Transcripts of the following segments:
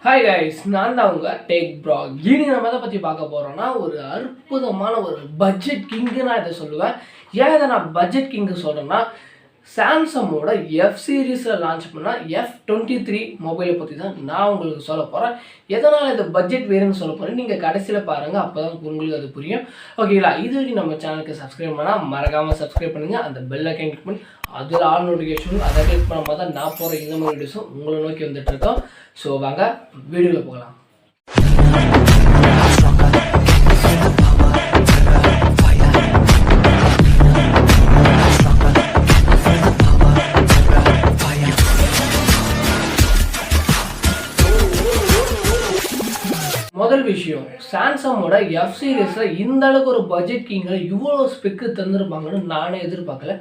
Hi guys, நான் தான் உங்கள் டேக் ப்ரா. இனி நம்ம எதை பற்றி பார்க்க போகிறோன்னா ஒரு அற்புதமான ஒரு பட்ஜெட் கிங்கு நான் இதை சொல்லுவேன். ஏன் இதை நான் பட்ஜெட் கிங்கு சொல்கிறேன்னா, சாம்சங்கோட எஃப் சீரீஸில் லான்ச் பண்ண F23 மொபைலை பற்றி தான் நான் உங்களுக்கு சொல்ல போகிறேன். எதனால் இந்த பட்ஜெட் வேறுன்னு சொல்ல போகிறேன் நீங்கள் கடைசியில் பாருங்கள், அப்போ தான் உங்களுக்கு அது புரியும். ஓகேங்களா? இது வரைக்கும் நம்ம சேனலுக்கு சப்ஸ்கிரைப் பண்ணால் மறக்காமல் சப்ஸ்கிரைப் பண்ணுங்கள். அந்த பெல் ஐக்கன் கிளிக் பண்ணி அதில் ஆல் நோட்டிஃபிகேஷன் அதை கிளிக் பண்ணும்போது தான் நான் போகிற இந்த மாதிரி வீடியோஸும் உங்களை நோக்கி வந்துட்டு இருக்கோம். ஸோ வாங்க வீடியோவில் போகலாம். முதல் விஷயம், சாம்சங்கோட எஃப் சீரீஸில் இந்த அளவுக்கு ஒரு பட்ஜெட் கிங்கில் இவ்வளோ ஸ்பெக்கு தந்துருப்பாங்கன்னு நானே எதிர்பார்க்கல.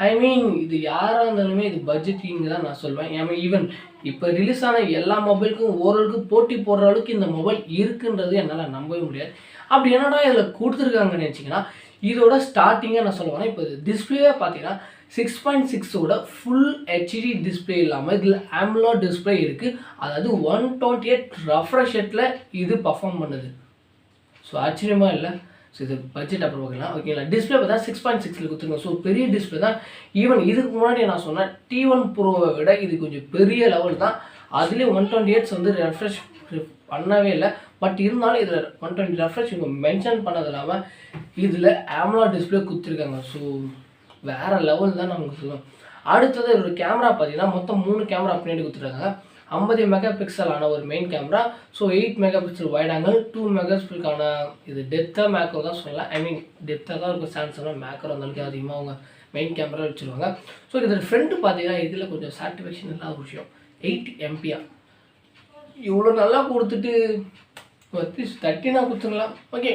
ஐ மீன் இது யாராக இருந்தாலுமே இது பட்ஜெட் கிங் தான் நான் சொல்வேன். ஈவன் இப்போ ரிலீஸ் ஆன எல்லா மொபைலுக்கும் ஓரளவுக்கு போட்டி போடுற அளவுக்கு இந்த மொபைல் இருக்குன்றது என்னால் நம்பவே முடியாது. அப்படி என்னடா இதில் கொடுத்துருக்காங்கன்னு நினச்சிங்கன்னா, இதோட ஸ்டார்டிங்காக நான் சொல்லுவேன். இப்போ டிஸ்பிளே பார்த்தீங்கன்னா 6.6ஓட ஃபுல் ஹெச்டி டிஸ்பிளே இல்லாமல் இதில் AMOLED டிஸ்பிளே இருக்குது. அதாவது 128 ரெஃப்ரெஷ் ரேட்டில் இது பர்ஃபார்ம் பண்ணுது. ஸோ ஆச்சரியமாக இல்லை. ஸோ இது பட்ஜெட் அப்புறம் பார்க்கலாம். ஓகேங்களா? டிஸ்பிளே பார்த்தா 6.6 கொடுத்துருங்க. ஸோ பெரிய டிஸ்பிளே தான். ஈவன் இதுக்கு முன்னாடி நான் சொன்னேன் T1 ப்ரோவை விட இது கொஞ்சம் பெரிய லெவல் தான். அதுலேயே 128 வந்து ரெஃப்ரெஷ் பண்ணவே இல்லை. பட் இருந்தாலும் இதில் 120 ரெஃப்ரெஷ் இவங்க மென்ஷன் பண்ணது இல்லாமல் இதில் AMOLED டிஸ்பிளே கொடுத்துருக்காங்க. ஸோ வேறு லெவல் தான் நமக்கு சொல்லுவோம். அடுத்தது ஒரு கேமரா பார்த்தீங்கன்னா மொத்தம் 3 கேமரா பின்னாடி கொடுத்துருக்காங்க. 50 மெகா பிக்சலான ஒரு main camera. So 8 mega pixel wide angle, 2 mega பிக்சலுக்கான இது டெப்த்தாக மேக்ரோ தான் சொல்லலாம். ஐ மீன் டெப்த்தாக தான் இருக்கும். சாம்சங்கில் மேக்ரோ அந்தளவுக்கு அதிகமாக அவங்க மெயின் கேமரா வச்சுருவாங்க. ஸோ இதில் ஃப்ரண்ட்டு பார்த்தீங்கன்னா இதில் கொஞ்சம் சாட்டிஸ்ஃபேக்ஷன் இல்லாத ஒரு விஷயம், 8 MP இவ்வளோ நல்லா கொடுத்துட்டு அட்லீஸ்ட் 13 கொடுத்துங்களா? ஓகே,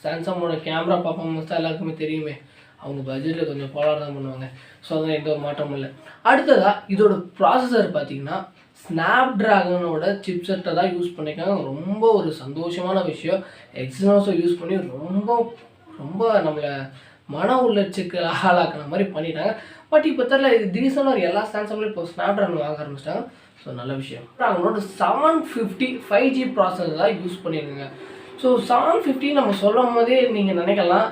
சாம்சங்கோட கேமரா பர்ஃபார்மன்ஸ் தான் எல்லாருக்குமே தெரியுமே. அவங்க பட்ஜெட்டில் கொஞ்சம் போலார் தான் பண்ணுவாங்க. ஸோ அதனால் எந்த ஒரு மாற்றமும் இல்லை. அடுத்ததாக இதோட ப்ராசஸர் பார்த்தீங்கன்னா ஸ்னாப் ட்ராகனோட சிப்செட்டை தான் யூஸ் பண்ணியிருக்காங்க. ரொம்ப ஒரு சந்தோஷமான விஷயம். எக்ஸினோஸை யூஸ் பண்ணி ரொம்ப ரொம்ப நம்மளை மன உளைச்சலுக்கு ஆளாக்கின மாதிரி பண்ணிட்டாங்க. பட் இப்போ தெரியல, இது திடீர்னு எல்லா சாம்சங்லையும் இப்போ ஸ்னாப் ட்ராகன் வாங்க ஆரம்பிச்சிட்டாங்க. ஸோ நல்ல விஷயம். அவங்களோட 750 5G ப்ராசஸர் தான் யூஸ் பண்ணியிருக்காங்க. ஸோ 750 நம்ம சொல்லும் போதே நீங்கள் நினைக்கலாம்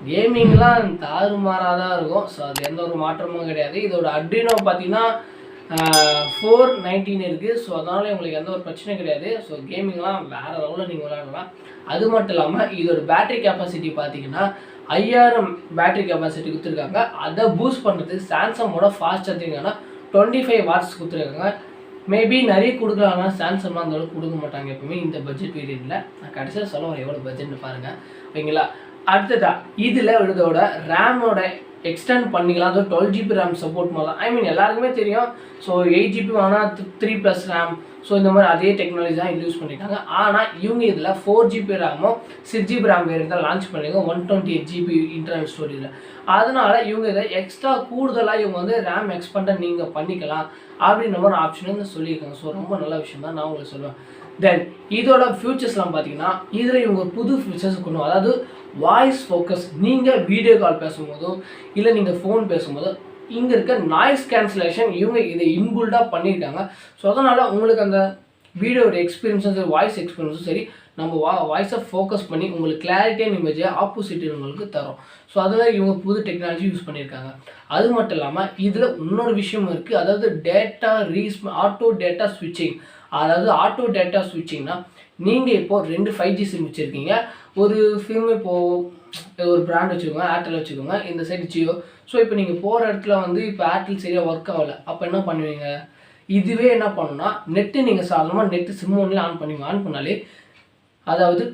கேமிங்லாம் தாறுமாறாக தான் இருக்கும். ஸோ அது எந்த ஒரு மாற்றமும் கிடையாது. இதோட அட்ரினோ பார்த்தீங்கன்னா 419 இருக்குது. ஸோ அதனால் உங்களுக்கு எந்த ஒரு பிரச்சனையும் கிடையாது. ஸோ கேமிங்லாம் வேறு லெவலில் நீங்கள் விளையாடலாம். அது மட்டும் இல்லாமல் இதோட பேட்டரி கெப்பாசிட்டி பார்த்தீங்கன்னா 5000 பேட்டரி கெப்பாசிட்டி கொடுத்துருக்காங்க. அதை பூஸ்ட் பண்ணுறதுக்கு சாம்சங்கோட ஃபாஸ்ட் சார்ஜிங்கான 25 வாட்ஸ் கொடுத்துருக்காங்க. மேபி நிறைய கொடுக்கலாம்னா சாம்சங்லாம் அந்த அளவுக்கு கொடுக்க மாட்டாங்க எப்பவுமே இந்த பட்ஜெட் பீரியடில். நான் கடைசியாக சொல்ல வரேன் எவ்வளோ பட்ஜெட்னு பாருங்கள். ஓகேங்களா? அடுத்ததா இதில் இதோட ரேமோட எக்ஸ்டெண்ட் பண்ணிக்கலாம். அது 12GB ரேம் சப்போர்ட் மாதிரி தான். ஐ மீன் எல்லாருக்குமே தெரியும். ஸோ 8GB ஆனால் 3+ ரேம். ஸோ இந்த மாதிரி அதே டெக்னாலஜி தான் இது யூஸ் பண்ணியிருக்காங்க. ஆனால் இவங்க இதில் 4GB ரேமோ 6GB ரேம் வேறு தான் லான்ச் பண்ணியிருக்காங்க 128GB இன்டர்னல் ஸ்டோரேஜில். அதனால் இவங்க இதை எக்ஸ்ட்ரா கூடுதலாக இவங்க வந்து ரேம் எக்ஸ்பெண்டை நீங்கள் பண்ணிக்கலாம் அப்படின்ற மாதிரி ஆப்ஷன் வந்து சொல்லியிருக்காங்க. ஸோ ரொம்ப நல்ல விஷயம் தான் நான் உங்களுக்கு சொல்லுவேன். தென் இதோட ஃபியூச்சர்ஸ்லாம் பார்த்தீங்கன்னா இதில் இவங்க புது ஃபியூச்சர்ஸ் கொண்டு, அதாவது வாய்ஸ் ஃபோக்கஸ். நீங்கள் வீடியோ கால் பேசும்போதோ இல்லை நீங்கள் ஃபோன் பேசும்போதோ இங்கே இருக்க நாய்ஸ் கேன்சலேஷன் இவங்க இதை இன்புல்டாக பண்ணியிருக்காங்க. ஸோ அதனால் உங்களுக்கு அந்த வீடியோட எக்ஸ்பீரியன்ஸும் சரி, வாய்ஸ் எக்ஸ்பீரியன்ஸும் சரி, நம்ம வாய்ஸை ஃபோக்கஸ் பண்ணி உங்களுக்கு கிளாரிட்டியான இமேஜை ஆப்போசிட் உங்களுக்கு தரும். ஸோ அதில் இவங்க புது டெக்னாலஜி யூஸ் பண்ணியிருக்காங்க. அது மட்டும் இல்லாமல் இதில் இன்னொரு விஷயம் இருக்குது, அதாவது ஆட்டோ டேட்டா ஸ்விட்சிங். அதாவது ஆட்டோ டேட்டா ஸ்விட்சிங்னா நீங்கள் இப்போது 2 5G சிம் வச்சுருக்கீங்க. ஒரு சிம் இப்போது ஒரு பிராண்ட் வச்சுக்கோங்க, ஏர்டெல் வச்சுக்கோங்க, இந்த சைடு ஜியோ. ஸோ இப்போ நீங்கள் போகிற இடத்துல வந்து இப்போ ஏர்டெல் சரியாக ஒர்க் ஆகலை. அப்போ என்ன பண்ணுவீங்க? இதுவே என்ன பண்ணுன்னா நெட்டு நீங்கள் சாதாரணமாக நெட்டு சிம் ஒன்லேயே ஆன் பண்ணுவீங்க. ஆன் பண்ணாலே அதாவது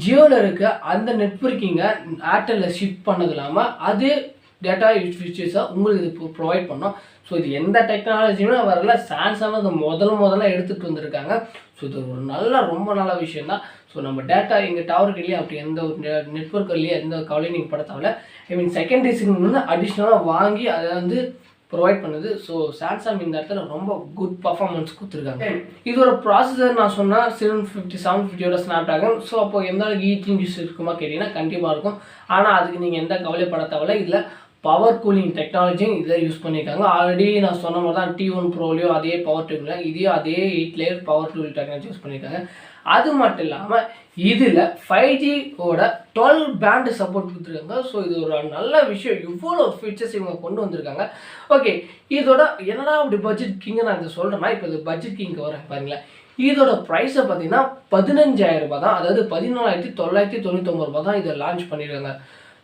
ஜியோவில் இருக்க அந்த நெட்வொர்க்கிங்க ஏர்டெல்லில் ஷிஃப்ட் பண்ணது இல்லாமல் அதே டேட்டா ஃபீச்சர்ஸாக உங்களுக்கு இது ப்ரொவைட் பண்ணோம். ஸோ இது எந்த டெக்னாலஜியுமே வரல. சாம்சங் அது முதல்ல எடுத்துகிட்டு வந்திருக்காங்க. ஸோ இது ஒரு ரொம்ப நல்ல விஷயம் தான். ஸோ நம்ம டேட்டா எங்கள் டவருக்கு இல்லையா அப்படி எந்த ஒரு நெட்வொர்க் இல்லையா எந்த கவலையும் நீங்கள் பட தேவையில்ல. ஐ மீன் செகண்டரி சிம் வந்து அடிஷ்னலாக வாங்கி அதை வந்து ப்ரொவைட் பண்ணுது. ஸோ சாம்சங் இந்த இடத்துல ரொம்ப குட் பர்ஃபார்மன்ஸ் கொடுத்துருக்காங்க. இதோட ப்ராசஸர் நான் சொன்னால் 750 ஸ்னாப் ட்ராகன். ஸோ அப்போ எந்த அளவுக்கு ஈட்டிங் யூஸ் இருக்குமா கேட்டிங்கன்னா கண்டிப்பாக இருக்கும். ஆனால் அதுக்கு நீங்கள் எந்த கவலைப்பட தேவையில்ல. இதில் பவர் கூலிங் டெக்னாலஜியும் இதில் யூஸ் பண்ணியிருக்காங்க. ஆல்ரெடி நான் சொன்ன மாதிரி தான் T1 ப்ரோலையும் அதே பவர் டூலில் இதையும் அதே 8 layer power tool technology use பண்ணியிருக்காங்க. அது மட்டும் இல்லாமல் இதில் 5Gயோட 12 பேண்ட் சப்போர்ட் கொடுத்துருக்காங்க. ஸோ இது ஒரு நல்ல விஷயம். இவ்வளோ ஃபீச்சர்ஸ் இவங்க கொண்டு வந்திருக்காங்க. ஓகே, இதோட என்னடா அப்படி பட்ஜெட் கிங்கை நான் இதை சொல்கிறேன்னா, இப்போ இது பட்ஜெட் கிங்க்கு வரேன் பாருங்களேன். இதோட ப்ரைஸை பார்த்தீங்கன்னா 15,000 தான், அதாவது 14,999 தான் இதை லான்ச் பண்ணியிருக்காங்க.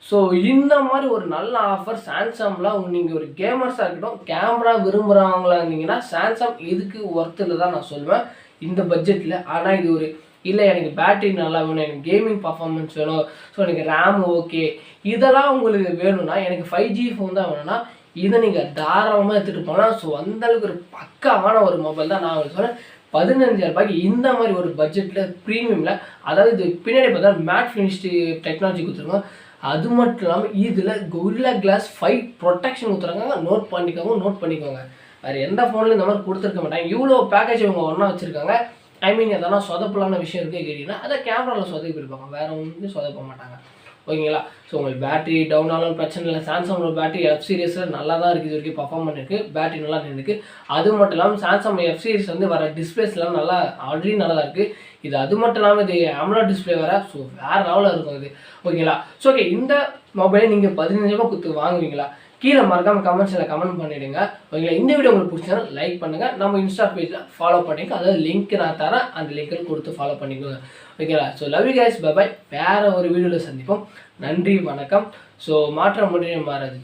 ஸோ இந்த மாதிரி ஒரு நல்ல ஆஃபர் சாம்சங்கில் நீங்கள் ஒரு கேமர்ஸாக இருக்கட்டும், கேமரா விரும்புகிறவங்களா இருந்தீங்கன்னா சாம்சங் இதுக்கு ஒர்த்தில் தான் நான் சொல்லுவேன் இந்த பட்ஜெட்டில். ஆனால் இது ஒரு இல்லை எனக்கு பேட்டரி நல்லா வேணும், எனக்கு கேமிங் பர்ஃபார்மன்ஸ் வேணும், ஸோ எனக்கு ரேம் ஓகே, இதெல்லாம் உங்களுக்கு வேணும்னா எனக்கு 5G ஃபோன் தான் வேணும்னா இதை நீங்கள் தாராளமாக எடுத்துகிட்டு போகலாம். ஸோ அந்தளவுக்கு ஒரு பக்காவான ஒரு மொபைல் தான் நான் உங்களுக்கு சொல்கிறேன். 15,000 ரூபாய்க்கு இந்த மாதிரி ஒரு பட்ஜெட்டில் ப்ரீமியமில், அதாவது இது பின்னாடி பார்த்தா மேட் ஃபினிஷ்டு டெக்னாலஜி கொடுத்துருக்கோம். அது மட்டும் இல்லாமல் இதில் Gorilla Glass 5 ப்ரொடெக்ஷன் கொடுத்துருக்காங்க. நோட் பண்ணிக்கோங்க. வேறு எந்த ஃபோன்லையும் இந்த மாதிரி கொடுத்துருக்க மாட்டாங்க. இவ்வளோ பேக்கேஜ் இவங்க ஒன்றா வச்சுருக்காங்க. ஐ மீன் எதனா சொதப்பலான விஷயம் இருக்குது கேட்டிங்கன்னா அதை கேமராவில் சொதப்பி இருப்பாங்க, வேறு ஒன்றும் சொதப்ப மாட்டாங்க. ஓகேங்களா? ஸோ உங்களுக்கு பேட்டரி டவுன் ஆனாலும் பிரச்சனை இல்லை. சாம்சங்கோட பேட்டரி எஃப் சீரிஸில் நல்லா தான் இருக்குது, இது வரைக்கும் பர்ஃபார்ம் பண்ணிருக்கு, பேட்டரி நல்லா இருக்குது. அது மட்டும் இல்லாமல் சாம்சங் எஃப் சீரிஸ் வந்து வர டிஸ்பிளேஸ்லாம் நல்லா ஆல்ரெடி நல்லா தான் இருக்குது. இது அது மட்டும் இல்லாமல் இது AMOLED டிஸ்பிளே வேறு. ஸோ வேறு லெவலில் இருக்கும் இது. ஓகேங்களா? ஸோ ஓகே, இந்த மொபைலை நீங்கள் 15,000 ரூபாய் கொடுத்து வாங்குவீங்களா? கீழே மறக்காமல் கமெண்ட்ஸில் கமெண்ட் பண்ணிவிடுங்க. ஓகேங்களா? இந்த வீடியோ உங்களுக்கு பிடிச்சா லைக் பண்ணுங்கள். நம்ம இன்ஸ்டா பேஜில் ஃபாலோ பண்ணிக்க, அதாவது லிங்க் நான் தரேன், அந்த லிங்க்கில் கொடுத்து ஃபாலோ பண்ணிக்கோங்க. ஓகேங்களா? So love you guys, bye bye. வேறு ஒரு வீடியோவில் சந்திப்போம். நன்றி, வணக்கம். ஸோ மாற்றம் முடியும் மாறாது.